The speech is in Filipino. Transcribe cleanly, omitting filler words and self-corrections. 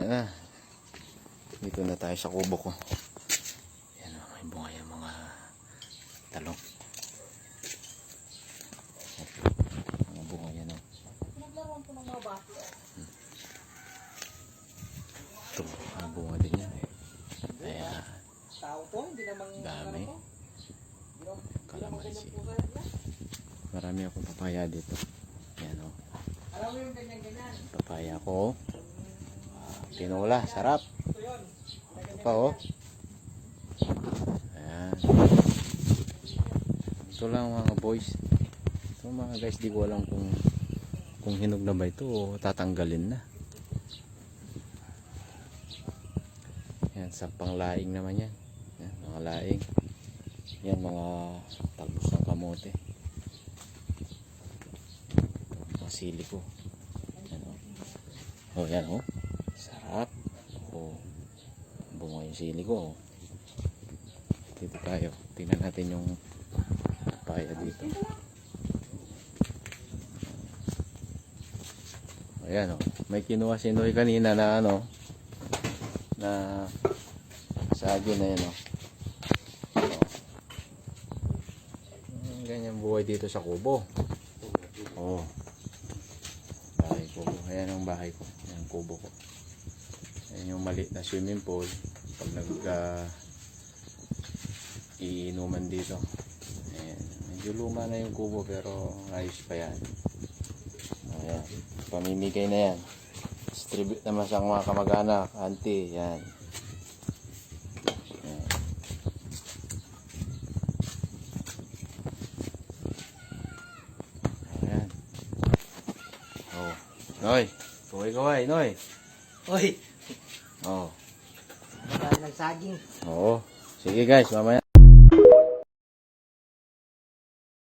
Ayan na. Dito na tayo sa kubo ko. Ayan o, may bunga yung mga talong. Mga bunga yan o. Naglaruan po ng mga bata. Ito, mga bunga din yan eh. Kaya, Tao to, hindi naman dami. Kalamansi. po. Marami akong papaya dito. Ayan o. Alam mo yung ganyan-ganyan. Papaya ko. Tinola, sarap. Ito yun. Ito pa o. Ayan. Ito lang mga boys. Ito mga guys, di ko alam kung hinog na ba ito o tatanggalin na. Yan, sa panglaing naman yan. Yan, mga laing. Yan, mga talbos ng kamote. Mga sili ko. Yan o. Oh, yan o. Sarap. O, bunga yung sili ko o. Dito tayo. Tingnan natin yung papaya dito. Ayan o. May kinuha si Noy kanina na ano, na saging na yan o. Ganyan buhay dito sa kubo. Oh. Bahay kubo. Ayan ang bahay ko. Ayan ang kubo ko. Ayan yung maliit na swimming pool. Pag iinuman dito. Ayan. Medyo luma na yung kubo pero ayos pa yan. Ayan. Pamimigay na yan. Distribute naman sa mga kamag-anak. Auntie. Yan. Ayan. Oh. Noy. Kaway-kaway. Noy. Oy, Oh. dahil nagsaging. Oo. Sige guys. Mamaya.